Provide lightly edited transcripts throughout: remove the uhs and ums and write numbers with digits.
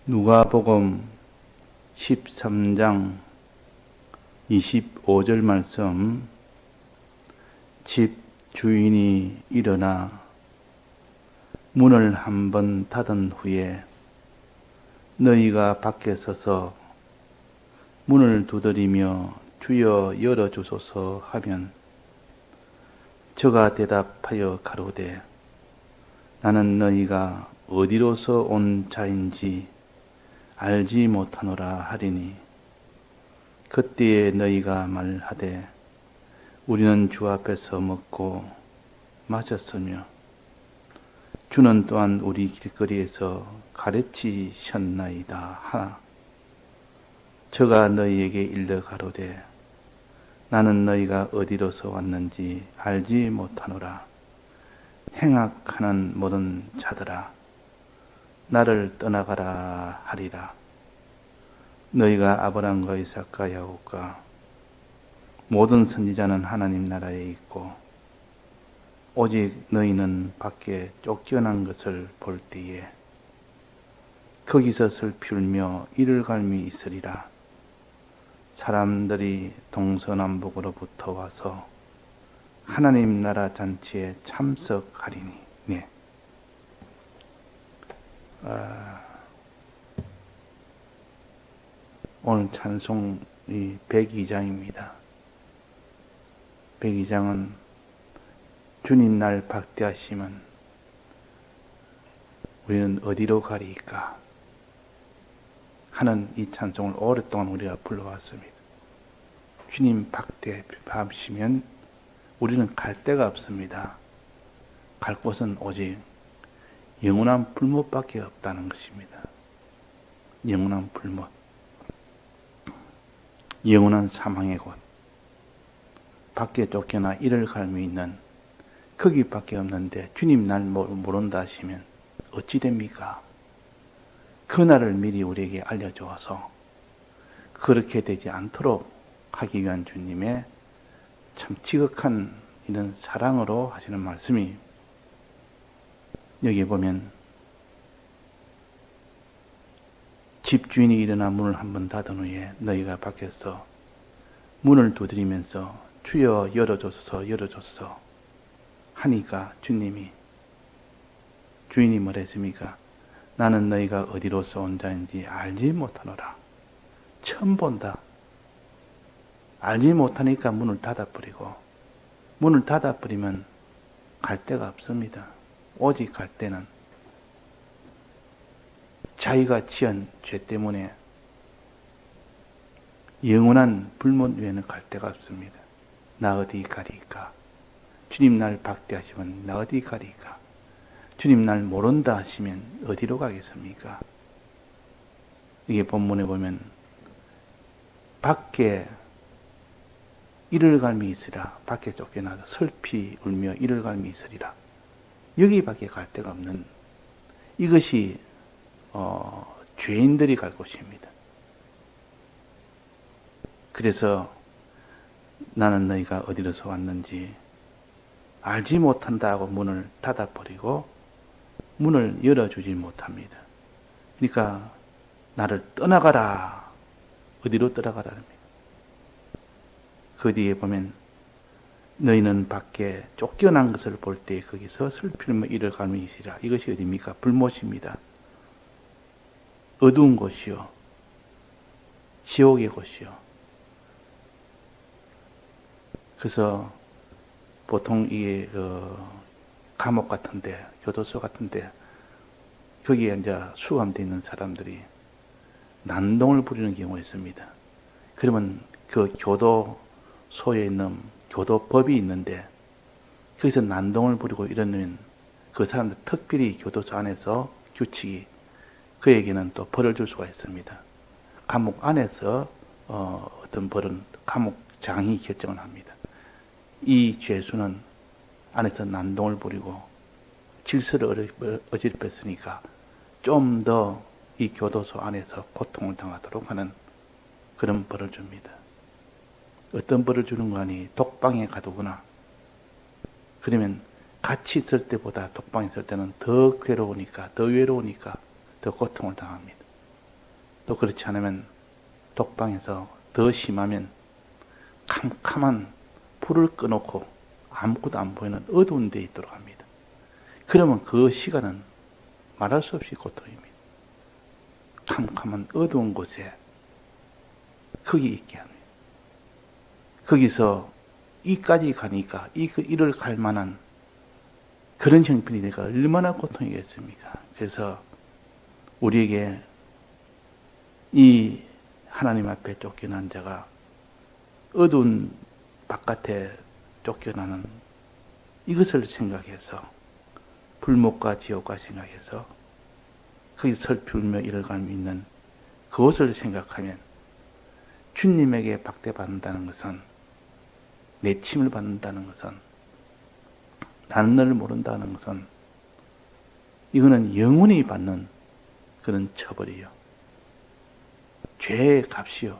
누가복음 13장 25절 말씀. 집 주인이 일어나 문을 한번 닫은 후에 너희가 밖에 서서 문을 두드리며 주여 열어주소서 하면 저가 대답하여 가로되 나는 너희가 어디로서 온 자인지 알지 못하노라 하리니 그때에 너희가 말하되 우리는 주 앞에서 먹고 마셨으며 주는 또한 우리 길거리에서 가르치셨나이다 하나 저가 너희에게 일러 가로되 나는 너희가 어디로서 왔는지 알지 못하노라. 행악하는 모든 자들아 나를 떠나가라 하리라. 너희가 아브라함과 이삭과 야곱과 모든 선지자는 하나님 나라에 있고 오직 너희는 밖에 쫓겨난 것을 볼 때에 거기서 슬피 울며 이를 갈미 있으리라. 사람들이 동서남북으로부터 와서 하나님 나라 잔치에 참석하리니. 네. 오늘 찬송이 102장입니다. 102장은 주님 날 박대하시면 우리는 어디로 가리까 하는 이 찬송을 오랫동안 우리가 불러왔습니다. 주님 박대하시면 우리는 갈 데가 없습니다. 갈 곳은 오직 영원한 불못밖에 없다는 것입니다. 영원한 불못, 영원한 사망의 곳, 밖에 쫓겨나 이를 갈미 있는 거기밖에 없는데 주님 날 모른다 하시면 어찌 됩니까? 그날을 미리 우리에게 알려주어서 그렇게 되지 않도록 하기 위한 주님의 참 지극한 이런 사랑으로 하시는 말씀이 여기 보면 집주인이 일어나 문을 한번 닫은 후에 너희가 밖에서 문을 두드리면서 주여 열어줘서 열어줘서 하니까 주님이 주인이 뭐랬습니까? 나는 너희가 어디로서 온 자인지 알지 못하노라. 처음 본다. 알지 못하니까 문을 닫아버리고 문을 닫아버리면 갈 데가 없습니다. 오직 갈 때는 자기가 지은 죄 때문에 영원한 불문 위에는 갈 데가 없습니다. 나 어디 가리까? 주님 날 박대하시면 나 어디 가리까? 주님 날 모른다 하시면 어디로 가겠습니까? 이게 본문에 보면 밖에 이를 갈미 있으리라. 밖에 쫓겨나서 슬피 울며 이를 갈미 있으리라. 여기밖에 갈 데가 없는 이것이 죄인들이 갈 곳입니다. 그래서 나는 너희가 어디로서 왔는지 알지 못한다고 문을 닫아버리고 문을 열어주지 못합니다. 그러니까 나를 떠나가라. 어디로 떠나가라 합니다. 그 뒤에 보면 너희는 밖에 쫓겨난 것을 볼 때 거기서 슬피며 이를 갈미 있으리라. 이것이 어디입니까? 불못입니다. 어두운 곳이요. 지옥의 곳이요. 그래서 보통 이게 감옥 같은데, 교도소 같은데 거기에 이제 수감되어 있는 사람들이 난동을 부리는 경우가 있습니다. 그러면 그 교도소에 있는 교도법이 있는데 거기서 난동을 부리고 이러면 그 사람들 특별히 교도소 안에서 규칙이 그에게는 또 벌을 줄 수가 있습니다. 감옥 안에서 어떤 벌은 감옥장이 결정을 합니다. 이 죄수는 안에서 난동을 부리고 질서를 어지럽혔으니까 좀 더 이 교도소 안에서 고통을 당하도록 하는 그런 벌을 줍니다. 어떤 벌을 주는 거 아니 독방에 가두거나 그러면 같이 있을 때보다 독방에 있을 때는 더 괴로우니까 더 외로우니까 더 고통을 당합니다. 또 그렇지 않으면 독방에서 더 심하면 캄캄한 불을 꺼놓고 아무것도 안 보이는 어두운 데에 있도록 합니다. 그러면 그 시간은 말할 수 없이 고통입니다. 캄캄한 어두운 곳에 거기 있게 합니다. 거기서 이까지 가니까 이를 갈 만한 그런 형편이 되니까 얼마나 고통이겠습니까? 그래서 우리에게 이 하나님 앞에 쫓겨난 자가 어두운 바깥에 쫓겨나는 이것을 생각해서 불목과 지옥과 생각해서 거기서 슬피우며 이를 갈미 있는 그것을 생각하면 주님에게 박대받는다는 것은 내침을 받는다는 것은 나는 너를 모른다는 것은 이거는 영원히 받는 그런 처벌이요. 죄의 값이요.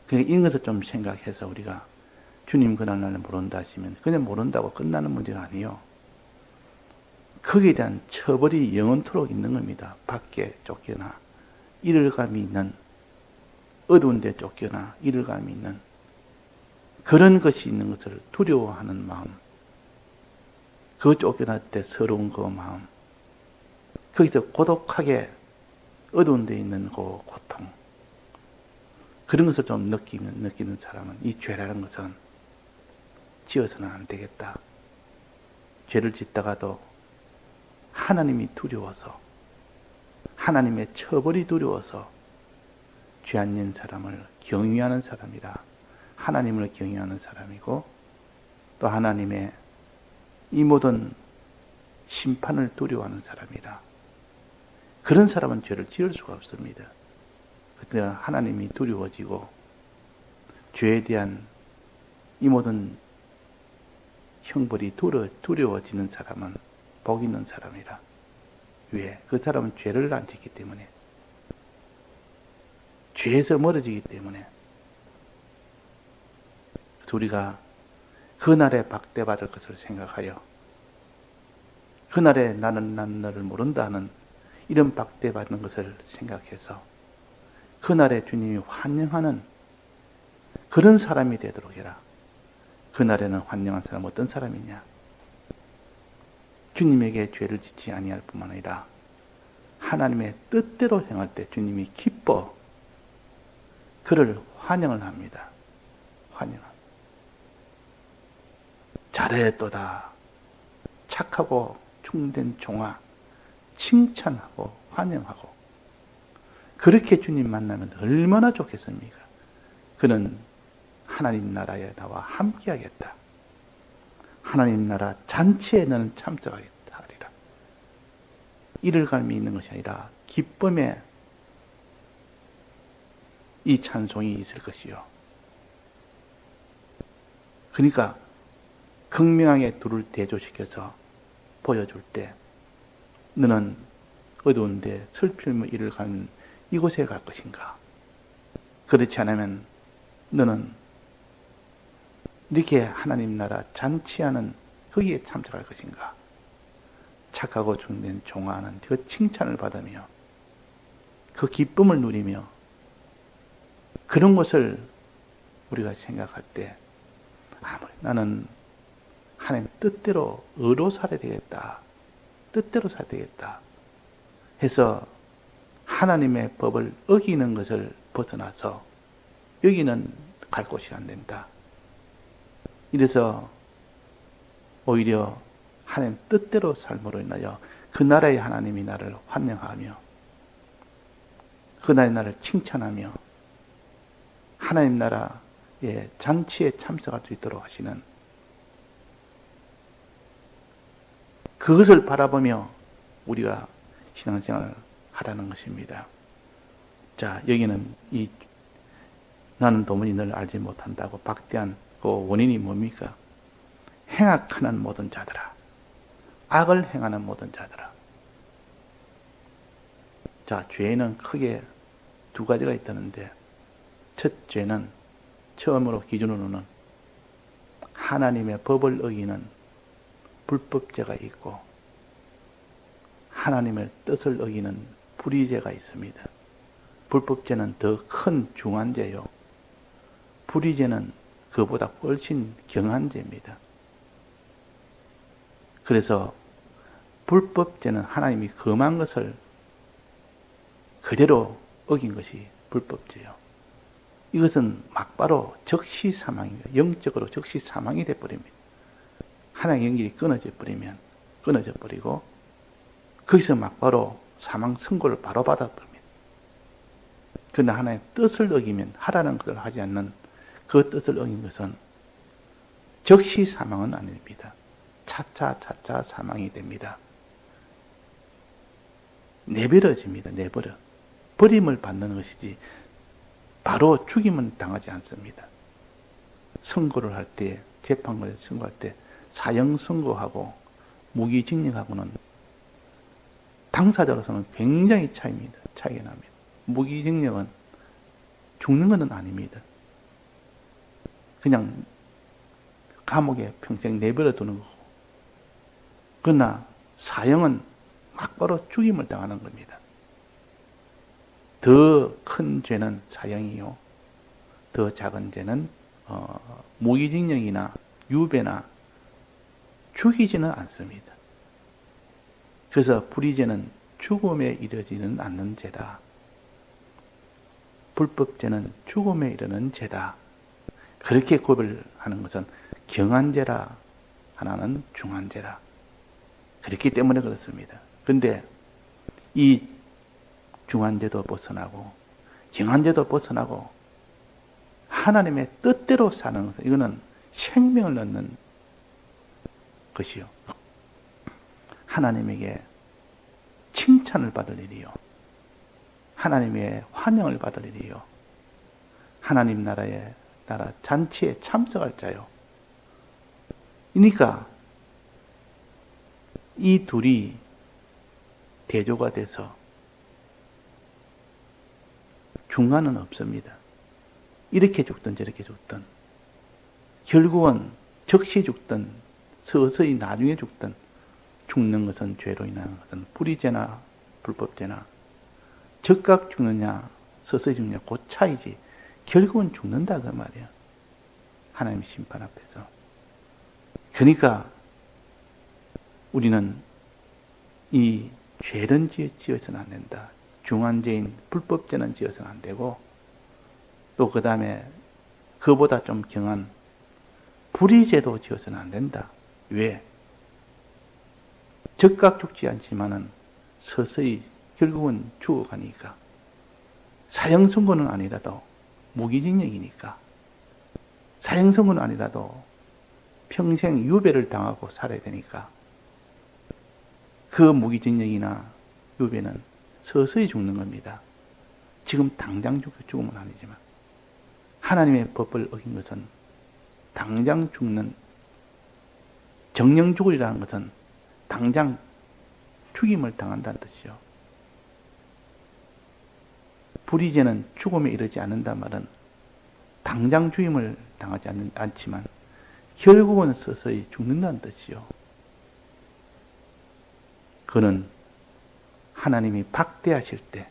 그러니까 이런 것을 좀 생각해서 우리가 주님 그날날을 모른다 하시면 그냥 모른다고 끝나는 문제가 아니요. 거기에 대한 처벌이 영원토록 있는 겁니다. 밖에 쫓겨나 이를 감이 있는 어두운 데 쫓겨나 이를 감이 있는 그런 것이 있는 것을 두려워하는 마음, 그 쫓겨날 때 서러운 그 마음, 거기서 고독하게 어두운 데 있는 그 고통, 그런 것을 좀 느끼는 사람은 이 죄라는 것은 지어서는 안 되겠다. 죄를 짓다가도 하나님이 두려워서, 하나님의 처벌이 두려워서 죄 안 지은 사람을 경외하는 사람이라 하나님을 경외하는 사람이고 또 하나님의 이 모든 심판을 두려워하는 사람이라 그런 사람은 죄를 지을 수가 없습니다. 그때 하나님이 두려워지고 죄에 대한 이 모든 형벌이 두려워지는 사람은 복 있는 사람이라. 왜? 그 사람은 죄를 안 짓기 때문에, 죄에서 멀어지기 때문에. 그래서 우리가 그날에 박대받을 것을 생각하여 그날에 나는 너를 모른다 하는 이런 박대받는 것을 생각해서 그날에 주님이 환영하는 그런 사람이 되도록 해라. 그날에는 환영한 사람 어떤 사람이냐? 주님에게 죄를 짓지 아니할 뿐만 아니라 하나님의 뜻대로 행할 때 주님이 기뻐 그를 환영을 합니다. 환영합니다. 잘했도다. 착하고 충된 종아 칭찬하고 환영하고 그렇게 주님 만나면 얼마나 좋겠습니까? 그는 하나님 나라에 나와 함께하겠다. 하나님 나라 잔치에 너는 참석하겠다 하리라. 이를 갈미 있는 것이 아니라 기쁨에 이 찬송이 있을 것이요. 그러니까 극명하게 둘을 대조시켜서 보여줄 때 너는 어두운데 슬피며 이를 가는 이곳에 갈 것인가? 그렇지 않으면 너는 이렇게 하나님 나라 잔치하는 거기에 참석할 것인가? 착하고 중된 종아는 그 칭찬을 받으며 그 기쁨을 누리며 그런 것을 우리가 생각할 때 나는 하나님 뜻대로 의로 살아야 되겠다. 뜻대로 살아야 되겠다. 해서 하나님의 법을 어기는 것을 벗어나서 여기는 갈 곳이 안 된다. 이래서 오히려 하나님 뜻대로 삶으로 인하여 그 나라의 하나님이 나를 환영하며 그 나라의 나를 칭찬하며 하나님 나라의 잔치에 참석할 수 있도록 하시는 그것을 바라보며 우리가 신앙생활을 하라는 것입니다. 자, 여기는 나는 도무지 널 알지 못한다고 박대한 그 원인이 뭡니까? 행악하는 모든 자들아. 악을 행하는 모든 자들아. 자, 죄는 크게 두 가지가 있다는데 첫 죄는 처음으로 기준으로는 하나님의 법을 어기는 불법죄가 있고 하나님의 뜻을 어기는 불의죄가 있습니다. 불법죄는 더 큰 중환죄요. 불의죄는 그보다 훨씬 경한 죄입니다. 그래서 불법죄는 하나님이 금한 것을 그대로 어긴 것이 불법죄요. 이것은 막바로 즉시 사망입니다. 영적으로 즉시 사망이 되어버립니다. 하나님의 연결이 끊어져 버리면 끊어져 버리고 거기서 막바로 사망 선고를 바로 받아버립니다. 그러나 하나님의 뜻을 어기면 하라는 것을 하지 않는 그 뜻을 어긴 것은 즉시 사망은 아닙니다. 차차 사망이 됩니다. 내버려집니다. 내버려. 버림을 받는 것이지 바로 죽임은 당하지 않습니다. 선고를 할 때, 재판관에서 선고할 때 사형 선고하고 무기징역하고는 당사자로서는 굉장히 차이가 납니다. 무기징역은 죽는 것은 아닙니다. 그냥 감옥에 평생 내버려 두는 거고. 그러나 사형은 막바로 죽임을 당하는 겁니다. 더 큰 죄는 사형이요. 더 작은 죄는 무기징역이나 유배나 죽이지는 않습니다. 그래서 불의죄는 죽음에 이르지는 않는 죄다. 불법죄는 죽음에 이르는 죄다. 그렇게 구별하는 것은 경한죄라, 하나는 중한죄라. 그렇기 때문에 그렇습니다. 그런데 이 중한죄도 벗어나고 경한죄도 벗어나고 하나님의 뜻대로 사는 것, 이거는 생명을 넣는 것이요. 하나님에게 칭찬을 받을 일이요. 하나님의 환영을 받을 일이요. 하나님 나라 잔치에 참석할 자요. 그러니까 이 둘이 대조가 돼서 중간은 없습니다. 이렇게 죽든 저렇게 죽든 결국은 즉시 죽든 서서히 나중에 죽든 죽는 것은 죄로 인하는 것은 불의죄나 불법죄나 즉각 죽느냐 서서히 죽느냐 그 차이지 결국은 죽는다 그 말이야. 하나님 심판 앞에서. 그러니까 우리는 이 죄는 지어서는 안 된다. 중한죄인 불법죄는 지어서는 안 되고 또 그 다음에 그보다 좀 경한 불의죄도 지어서는 안 된다. 왜? 즉각 죽지 않지만은 서서히 결국은 죽어가니까. 사형 선고는 아니라도 무기징역이니까. 사형 선고는 아니라도 평생 유배를 당하고 살아야 되니까. 그 무기징역이나 유배는 서서히 죽는 겁니다. 지금 당장 죽으면 아니지만 하나님의 법을 어긴 것은 당장 죽는 정령 죽으리라는 것은 당장 죽임을 당한다는 뜻이죠. 불의죄는 죽음에 이르지 않는다는 말은 당장 죽임을 당하지 않지만 결국은 서서히 죽는다는 뜻이죠. 그는 하나님이 박대하실 때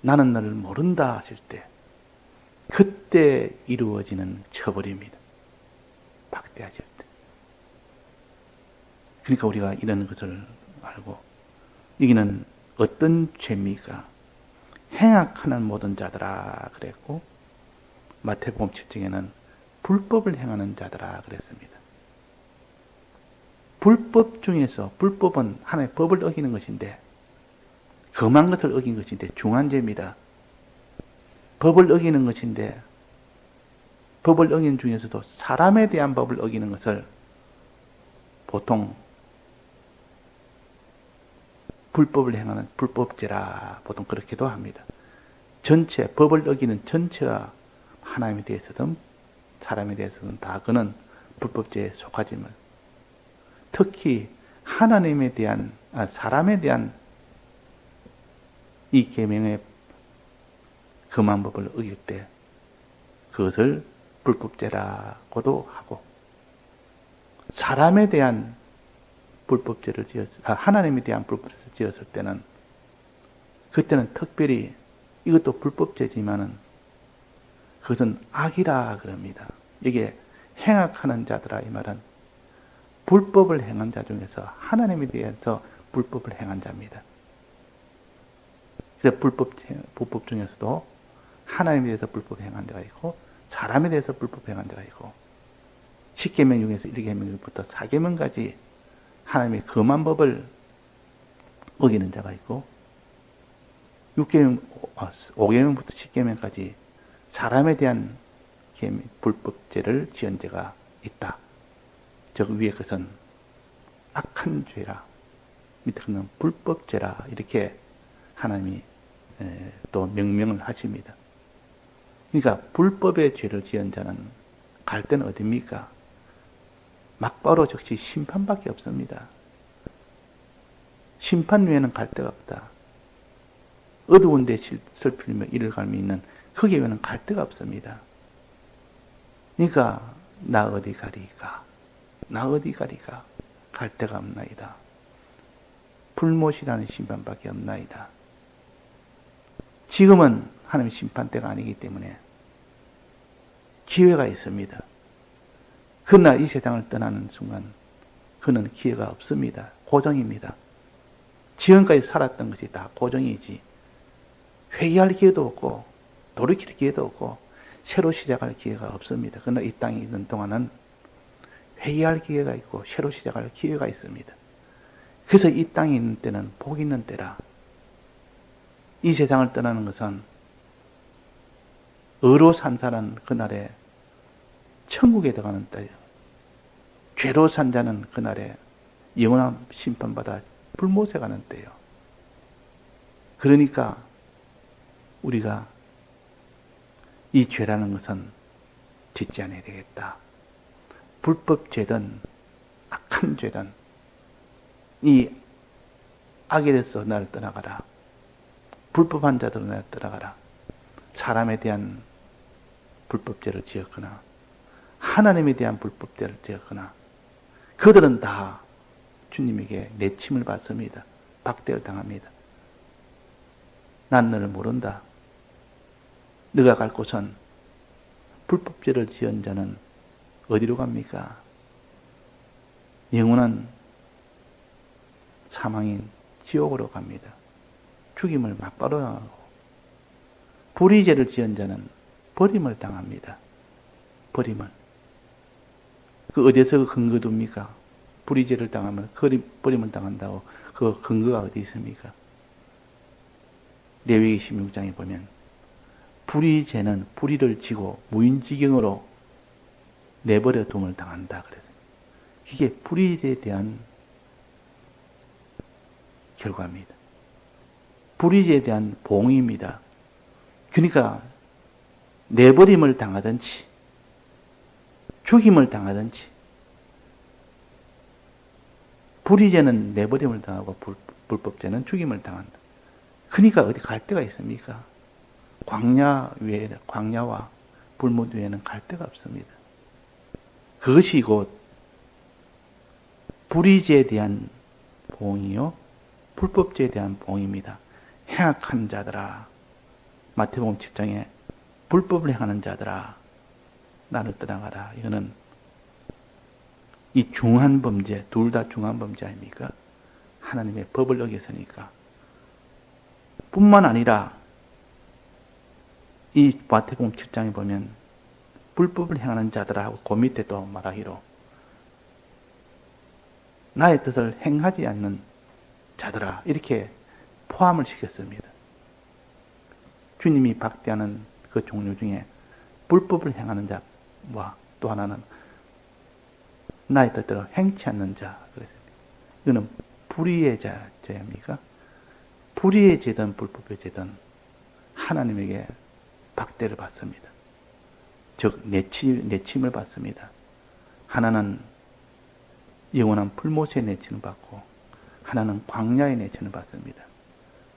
나는 너를 모른다 하실 때 그때 이루어지는 처벌입니다. 박대하실 때. 그러니까 우리가 이런 것을 알고 여기는 어떤 죄입니까? 행악하는 모든 자들아 그랬고 마태복음 7장에는 불법을 행하는 자들아 그랬습니다. 불법 중에서 불법은 하나님의 법을 어기는 것인데 금한 것을 어긴 것인데 중한 죄입니다. 법을 어기는 것인데 법을 어기는 중에서도 사람에 대한 법을 어기는 것을 보통 불법을 행하는 불법죄라 보통 그렇게도 합니다. 전체 법을 어기는 전체가 하나님에 대해서든 사람에 대해서든 다 그는 불법죄에 속하지만 특히 하나님에 대한 사람에 대한 이 계명의 금한 법을 어길 때 그것을 불법죄라고도 하고 사람에 대한 하나님에 대한 불법죄를 지었을 때는 그때는 특별히 이것도 불법죄지만은 그것은 악이라 그럽니다. 이게 행악하는 자들아 이 말은 불법을 행한 자 중에서 하나님에 대해서 불법을 행한 자입니다. 그래서 불법 중에서도 하나님에 대해서 불법 행한 자가 있고 사람에 대해서 불법 행한 자가 있고 10계명 중에서 1계명부터 4계명까지 하나님의 금한 법을 어기는 자가 있고 5계명부터 10계명까지 사람에 대한 불법죄를 지은 죄가 있다. 저 위에 것은 악한 죄라, 밑에 것은 불법죄라 이렇게 하나님이 또 명명을 하십니다. 그러니까 불법의 죄를 지은 자는 갈 때는 어디입니까? 막바로 즉시 심판밖에 없습니다. 심판 외에는 갈 데가 없다. 어두운 데 슬피며 이를 갈미 있는 거기 외에는 갈 데가 없습니다. 그러니까 나 어디 가리까? 나 어디 가리까? 갈 데가 없나이다. 불못이라는 심판밖에 없나이다. 지금은 하나님의 심판 때가 아니기 때문에 기회가 있습니다. 그러나 이 세상을 떠나는 순간 그는 기회가 없습니다. 고정입니다. 지금까지 살았던 것이 다 고정이지 회개할 기회도 없고 돌이킬 기회도 없고 새로 시작할 기회가 없습니다. 그러나 이 땅에 있는 동안은 회개할 기회가 있고 새로 시작할 기회가 있습니다. 그래서 이 땅에 있는 때는 복 있는 때라. 이 세상을 떠나는 것은 의로 산 자는 그날에 천국에 들어가는 때예요. 죄로 산 자는 그날에 영원한 심판받아 불못에 가는 때예요. 그러니까 우리가 이 죄라는 것은 짓지 않아야 되겠다. 불법죄든 악한 죄든 이 악에 대해서 나를 떠나가라. 불법한 자들로 나를 떠나가라. 사람에 대한 불법죄를 지었거나 하나님에 대한 불법죄를 지었거나 그들은 다 주님에게 내침을 받습니다. 박대를 당합니다. 난 너를 모른다. 네가 갈 곳은 불법죄를 지은 자는 어디로 갑니까? 영원한 사망인 지옥으로 갑니다. 죽임을 막바로 당하고 불의죄를 지은 자는 버림을 당합니다. 버림을. 그 어디에서 근거 둡니까? 불의죄를 당하면 버림을 당한다고 그 근거가 어디 있습니까? 레위기 16장에 보면 불의죄는 불의를 지고 무인지경으로 내버려 둠을 당한다 그래서 이게 불의죄에 대한 결과입니다. 불의죄에 대한 봉입니다. 그러니까 내버림을 당하든지 죽임을 당하든지 불의죄는 내버림을 당하고 불법죄는 죽임을 당한다. 그러니까 어디 갈 데가 있습니까? 광야와 불못 외에는 갈 데가 없습니다. 그것이 곧 불의죄에 대한 보응이요 불법죄에 대한 보응입니다. 행악한 자들아, 마태복음 7장에 불법을 행하는 자들아 나를 떠나가라. 이거는 이 중한 범죄, 둘 다 중한 범죄 아닙니까? 하나님의 법을 어겼으니까. 뿐만 아니라 이 마태복음 7장에 보면 불법을 행하는 자들아 하고 그 밑에 또 말하기로 나의 뜻을 행하지 않는 자들아 이렇게 포함을 시켰습니다. 주님이 박대하는 그 종류 중에 불법을 행하는 자와 또 하나는 나의 뜻대로 행치 않는 자 그랬습니다. 이거는 불의의 죄입니까? 불의의 죄든 불법의 죄든 하나님에게 박대를 받습니다. 즉 내침을 받습니다. 하나는 영원한 불못의 내침을 받고 하나는 광야의 내침을 받습니다.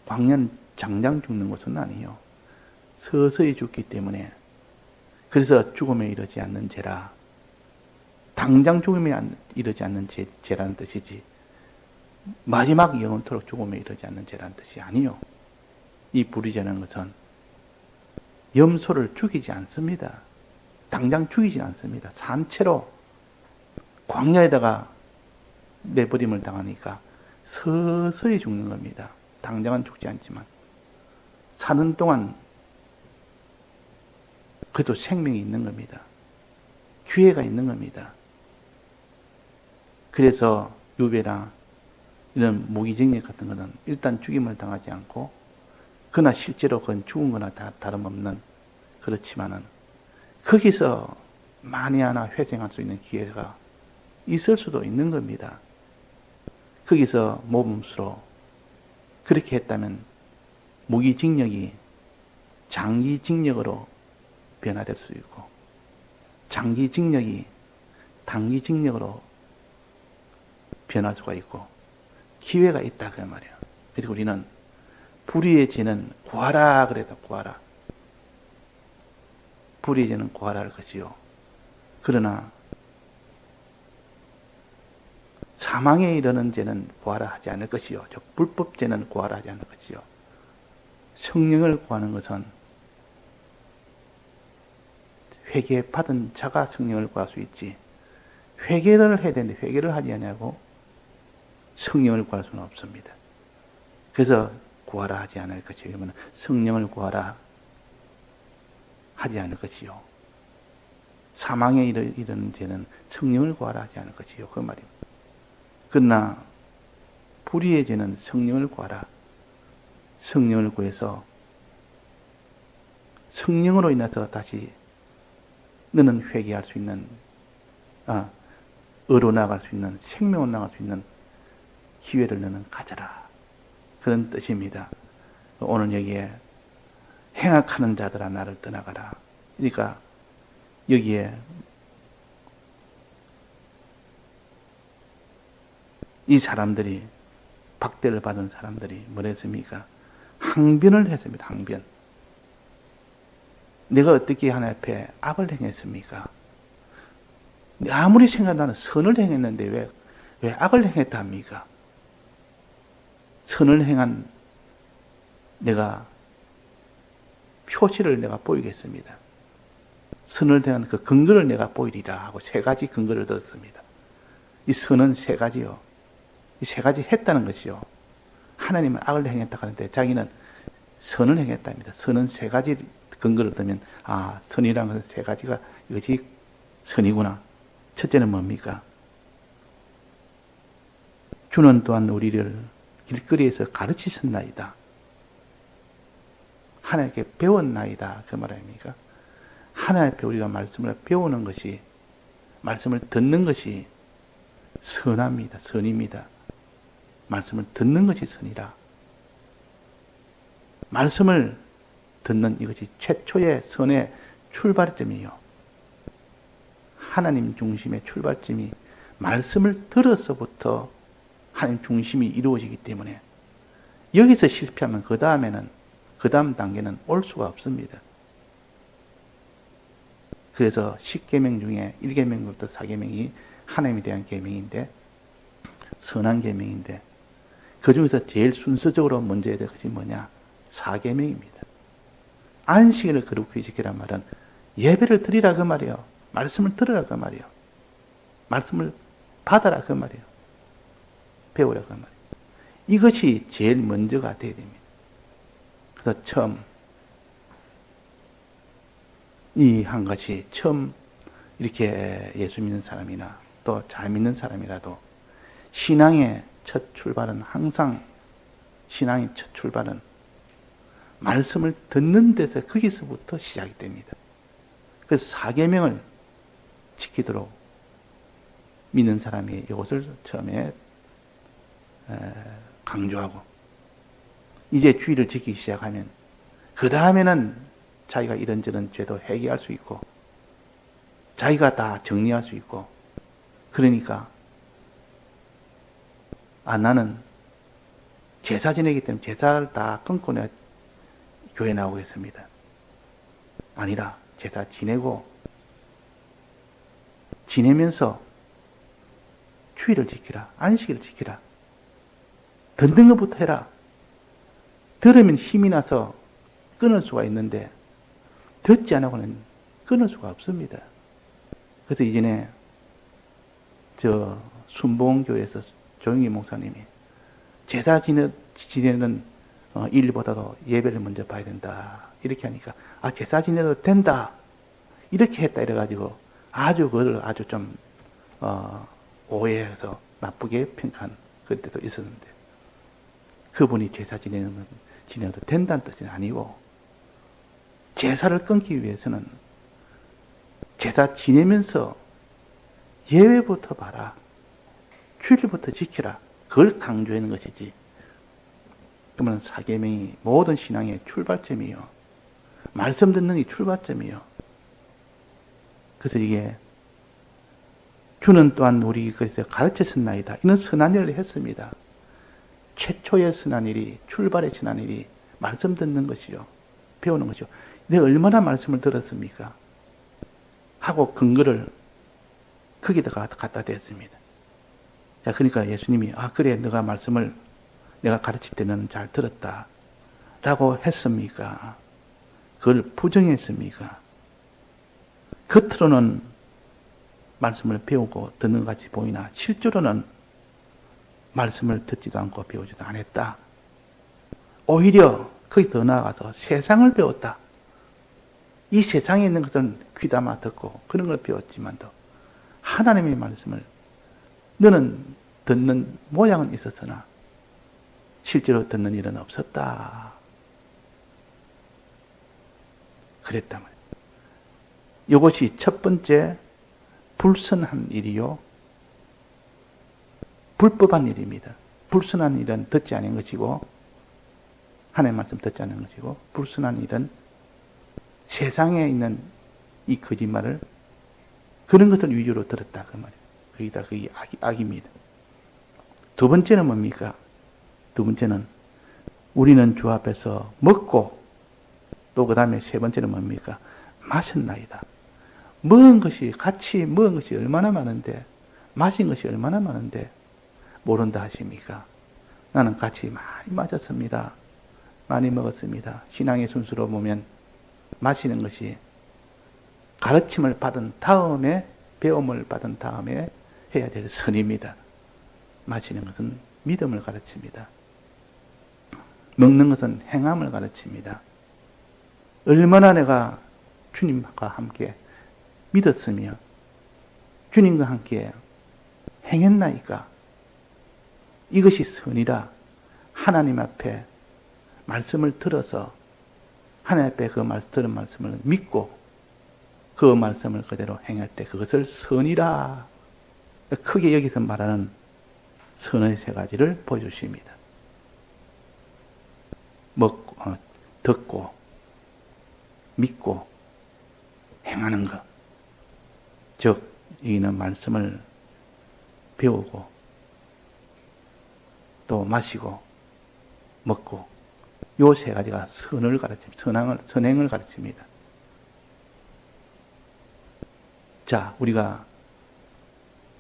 광야는 당장 죽는 것은 아니요. 서서히 죽기 때문에 그래서 죽음에 이르지 않는 죄라. 당장 죽음에 이르지 않는 죄라는 뜻이지 마지막 영원토록 죽음에 이르지 않는 죄라는 뜻이 아니요. 이 불의죄라는 것은 염소를 죽이지 않습니다. 당장 죽이지 않습니다. 산채로 광야에다가 내버림을 당하니까 서서히 죽는 겁니다. 당장은 죽지 않지만 사는 동안 그래도 생명이 있는 겁니다. 기회가 있는 겁니다. 그래서 유배나 이런 모기징역 같은 거는 일단 죽임을 당하지 않고, 그러나 실제로 그건 죽은 거나 다름없는, 그렇지만은 거기서 만에 하나 회생할 수 있는 기회가 있을 수도 있는 겁니다. 거기서 모범수로 그렇게 했다면 무기징역이 장기징역으로 변화될 수 있고, 장기징역이 단기징역으로 변할 수가 있고, 기회가 있다 그 말이에요. 그래서 우리는 불의의 죄는 구하라 그래도 구하라. 불의의 죄는 구하라 할 것이요. 그러나 사망에 이르는 죄는 구하라 하지 않을 것이요. 즉 불법죄는 구하라 하지 않을 것이요. 성령을 구하는 것은 회개받은 자가 성령을 구할 수 있지, 회개를 해야 되는데 회개를 하지 않냐고 성령을 구할 수는 없습니다. 그래서 구하라 하지 않을 것이요. 그러면 성령을 구하라 하지 않을 것이요. 사망에 이르는 죄는 성령을 구하라 하지 않을 것이요. 그 말입니다. 그러나 불의의 죄는 성령을 구하라. 성령을 구해서 성령으로 인해서 다시 너는 회개할 수 있는, 의로 나갈 수 있는, 생명으로 나갈 수 있는 기회를 너는 가져라. 그런 뜻입니다. 오늘 여기에 행악하는 자들아 나를 떠나가라. 그러니까 여기에 이 사람들이, 박대를 받은 사람들이 뭘 했습니까? 항변을 했습니다. 항변. 내가 어떻게 하나님 앞에 악을 행했습니까? 아무리 생각나는 선을 행했는데 왜 악을 행했다 합니까? 선을 행한 내가 표시를 내가 보이겠습니다. 선을 대한 그 근거를 내가 보이리라 하고 세 가지 근거를 들었습니다. 이 선은 세 가지요. 이 세 가지 했다는 것이요. 하나님은 악을 행했다 하는데 자기는 선을 행했답니다. 선은 세 가지 근거를 들면, 선이라는 것은 세 가지가 이것이 선이구나. 첫째는 뭡니까? 주는 또한 우리를 길거리에서 가르치셨나이다. 하나님께 배웠나이다. 그 말 아닙니까? 하나님 앞에 우리가 말씀을 배우는 것이, 말씀을 듣는 것이 선합니다. 선입니다. 말씀을 듣는 것이 선이라. 말씀을 듣는 이것이 최초의 선의 출발점이요. 하나님 중심의 출발점이 말씀을 들어서부터 하나님 중심이 이루어지기 때문에 여기서 실패하면 그 다음 단계는 올 수가 없습니다. 그래서 10계명 중에 1계명부터 4계명이 하나님에 대한 계명인데, 선한 계명인데, 그 중에서 제일 순서적으로 먼저 해야 될 것이 뭐냐? 4계명입니다. 안식일을 거룩히 지키란 말은 예배를 드리라 그 말이에요. 말씀을 들으라 그 말이에요. 말씀을 받아라 그 말이에요. 배우라 그 말이에요. 이것이 제일 먼저가 되어야 됩니다. 그래서 처음 이 한 가지, 처음 이렇게 예수 믿는 사람이나 또 잘 믿는 사람이라도 신앙의 첫 출발은 항상, 신앙의 첫 출발은 말씀을 듣는 데서 거기서부터 시작이 됩니다. 그래서 4계명을 지키도록 믿는 사람이 이것을 처음에 강조하고, 이제 주의를 지키기 시작하면 그 다음에는 자기가 이런저런 죄도 해결할 수 있고 자기가 다 정리할 수 있고, 그러니까 나는 제사 지내기 때문에 제사를 다 끊고 내가 교회 나오겠습니다. 아니라 제사 지내면서 주의를 지키라. 안식일을 지키라. 듣는 것부터 해라. 들으면 힘이 나서 끊을 수가 있는데 듣지 않고는 끊을 수가 없습니다. 그래서 이전에 순복음교회에서 조영기 목사님이 제사 지내는 일보다도 예배를 먼저 봐야 된다. 이렇게 하니까, 제사 지내도 된다. 이렇게 했다. 이래가지고 그걸 아주 좀, 오해해서 나쁘게 평가한 그때도 있었는데, 그분이 제사 지내도 된다는 뜻은 아니고, 제사를 끊기 위해서는 제사 지내면서 예외부터 봐라. 주일부터 지켜라. 그걸 강조하는 것이지. 그러면 사계명이 모든 신앙의 출발점이요. 말씀 듣는 게 출발점이요. 그래서 이게 주는 또한 우리에게서 가르쳤었나이다. 이런 선한 일을 했습니다. 최초의 선한 일이, 출발의 선한 일이 말씀 듣는 것이요. 배우는 것이요. 내가 얼마나 말씀을 들었습니까? 하고 근거를 거기다가 갖다 댔습니다. 자, 그러니까 예수님이, 그래, 너가 말씀을 내가 가르칠 때는 잘 들었다. 라고 했습니까? 그걸 부정했습니까? 겉으로는 말씀을 배우고 듣는 것 같이 보이나 실제로는 말씀을 듣지도 않고 배우지도 않았다. 오히려 거기 더 나아가서 세상을 배웠다. 이 세상에 있는 것은 귀담아 듣고 그런 걸 배웠지만도 하나님의 말씀을 너는 듣는 모양은 있었으나 실제로 듣는 일은 없었다. 그랬단 말이에요. 이것이 첫 번째 불선한 일이요. 불법한 일입니다. 불선한 일은 듣지 않은 것이고 하나님의 말씀 듣지 않은 것이고 불선한 일은 세상에 있는 이 거짓말을 그런 것을 위주로 들었다 그 말이에요. 거기다 그게 악입니다. 두 번째는 뭡니까? 두 번째는 우리는 주 앞에서 먹고 또 그 다음에 세 번째는 뭡니까? 마셨나이다. 같이 먹은 것이 얼마나 많은데 마신 것이 얼마나 많은데 모른다 하십니까? 나는 같이 많이 마셨습니다. 많이 먹었습니다. 신앙의 순수로 보면 마시는 것이 가르침을 받은 다음에 배움을 받은 다음에 해야 될 선입니다. 마시는 것은 믿음을 가르칩니다. 먹는 것은 행함을 가르칩니다. 얼마나 내가 주님과 함께 믿었으며 주님과 함께 행했나이까? 이것이 선이라. 하나님 앞에 말씀을 들어서 하나님 앞에 들은 말씀을 믿고 그 말씀을 그대로 행할 때 그것을 선이라. 크게 여기서 말하는 선의 세 가지를 보여주십니다. 먹고, 듣고, 믿고, 행하는 것. 즉, 여기는 말씀을 배우고, 또 마시고, 먹고, 요 세 가지가 선을 가르칩니다. 선행을 가르칩니다. 자, 우리가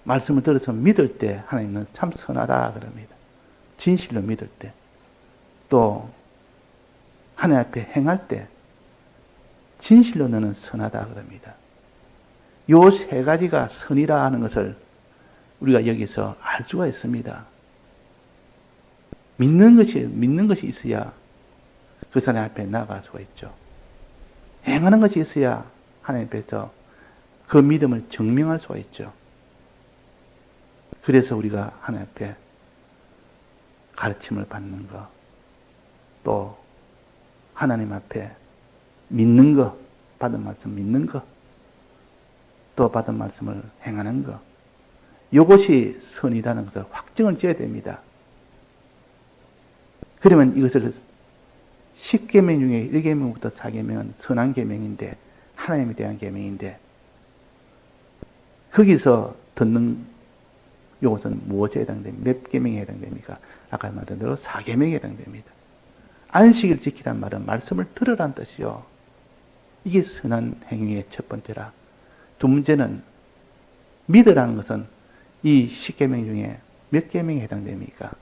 말씀을 들어서 믿을 때 하나님은 참 선하다 그럽니다. 진실로 믿을 때. 또 하나님 앞에 행할 때 진실로 너는 선하다 그럽니다. 요 세 가지가 선이라 하는 것을 우리가 여기서 알 수가 있습니다. 믿는 것이 있어야 그 사람 앞에 나아갈 수가 있죠. 행하는 것이 있어야 하나님 앞에서 그 믿음을 증명할 수가 있죠. 그래서 우리가 하나님 앞에 가르침을 받는 것, 또 하나님 앞에 믿는 것, 받은 말씀 믿는 것, 또 받은 말씀을 행하는 것, 이것이 선이라는 것을 확정을 지어야 됩니다. 그러면 이것을 10계명 중에 1계명부터 4계명은 선한 계명인데 하나님에 대한 계명인데 거기서 듣는 이것은 무엇에 해당됩니까? 몇 계명에 해당됩니까? 아까 말한 대로 4계명에 해당됩니다. 안식일 지키란 말은 말씀을 들으란 뜻이요. 이게 선한 행위의 첫 번째라. 두 번째는 믿으라는 것은 이 10계명 중에 몇 계명에 해당됩니까?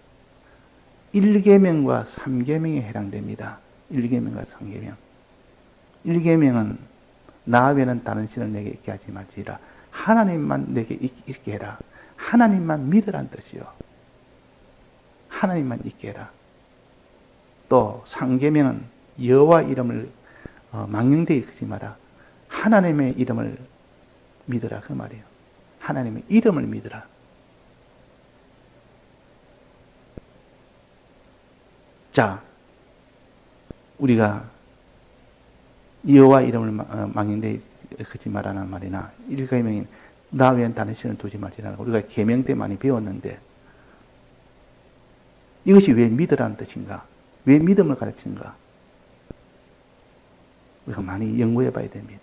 1계명과 3계명에 해당됩니다. 1계명과 3계명. 1계명은 나 외에는 다른 신을 내게 있게 하지 말지라. 하나님만 내게 있게 해라. 하나님만 믿으란 뜻이요. 하나님만 있게 해라. 또 상계명은 여호와 이름을 망령되이 읽지 마라. 하나님의 이름을 믿으라 그 말이에요. 하나님의 이름을 믿으라. 자, 우리가 여호와 이름을 망령되이 읽지 마라는 말이나 일계명인 나 외엔 다른 신을 두지 말지라. 우리가 계명 때 많이 배웠는데 이것이 왜 믿으라는 뜻인가? 왜 믿음을 가르치는가? 우리가 많이 연구해 봐야 됩니다.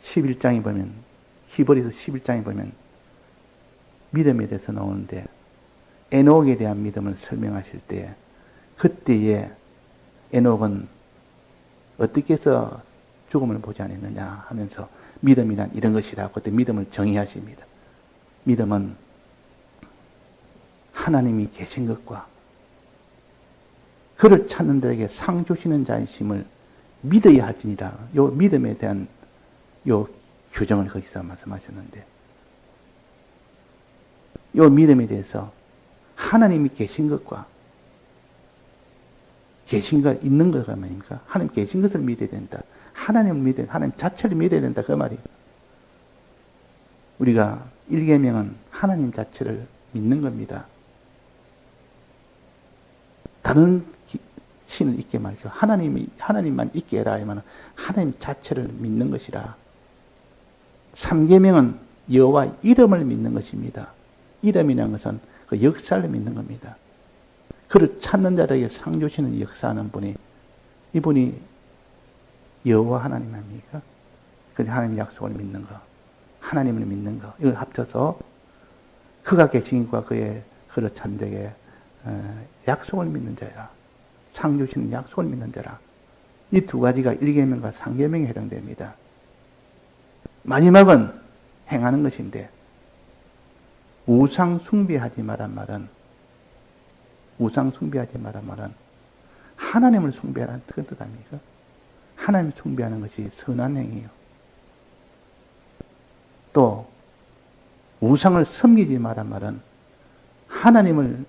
11장에 보면, 히브리서 11장에 보면 믿음에 대해서 나오는데 에녹에 대한 믿음을 설명하실 때 그때에 에녹은 어떻게 해서 죽음을 보지 않았느냐 하면서 믿음이란 이런 것이다. 그때 믿음을 정의하십니다. 믿음은 하나님이 계신 것과 그를 찾는 자에게 상 주시는 자이심을 믿어야 할지니라. 요 믿음에 대한 요 규정을 거기서 말씀하셨는데, 요 믿음에 대해서 하나님이 계신 것과 계신 것 있는 것가 말입니까? 하나님 계신 것을 믿어야 된다. 하나님을 믿어야, 하나님 자체를 믿어야 된다. 그 말이에요. 우리가 일계명은 하나님 자체를 믿는 겁니다. 다른 신을 있게 말고 하나님만 있게 해라 하면 하나님 자체를 믿는 것이라. 삼계명은 여호와 이름을 믿는 것입니다. 이름이라는 것은 그 역사를 믿는 겁니다. 그를 찾는 자들에게 상 주시는 역사하는 분이, 이분이 여호와 하나님 아닙니까? 근데 하나님 약속을 믿는 거, 하나님을 믿는 거, 이걸 합쳐서 그가 계신 것과 그를 찾는 자에게 약속을 믿는 자라, 상 주시는 약속을 믿는 자라. 이 두 가지가 일계명과 삼계명에 해당됩니다. 마지막은 행하는 것인데, 우상 숭배하지 마란 말은, 우상 숭배하지 마란 말은 하나님을 숭배하라는 뜻 아닙니까? 하나님을 숭배하는 것이 선한 행위예요. 또 우상을 섬기지 마란 말은 하나님을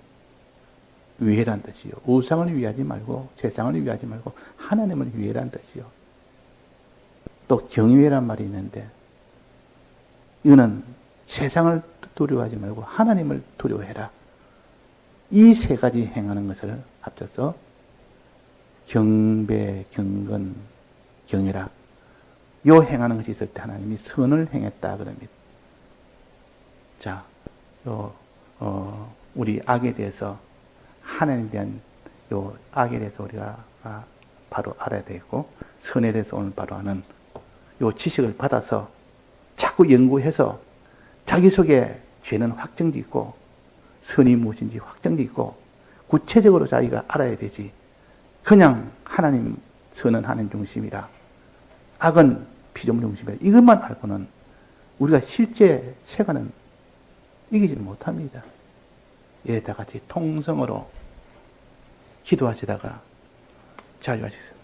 위해란 뜻이요. 우상을 위하지 말고, 세상을 위하지 말고 하나님을 위해란 뜻이요. 또 경외란 말이 있는데, 이거는 세상을 두려워하지 말고 하나님을 두려워해라. 이 세 가지 행하는 것을 합쳐서 경배, 경건, 경외라. 요 행하는 것이 있을 때 하나님이 선을 행했다 그럽니다. 자, 우리 악에 대해서, 하나님에 대한 요 악에 대해서 우리가 바로 알아야 되고, 선에 대해서 오늘 바로 하는 요 지식을 받아서 자꾸 연구해서 자기 속에 죄는 확정짓고 선이 무엇인지 확정짓고 구체적으로 자기가 알아야 되지. 그냥 하나님 선은 하나님 중심이라, 악은 피조물 중심이라, 이것만 알고는 우리가 실제 세간은 이기지 못합니다. 예, 다 같이 통성으로 기도하시다가 자유하시겠습니다.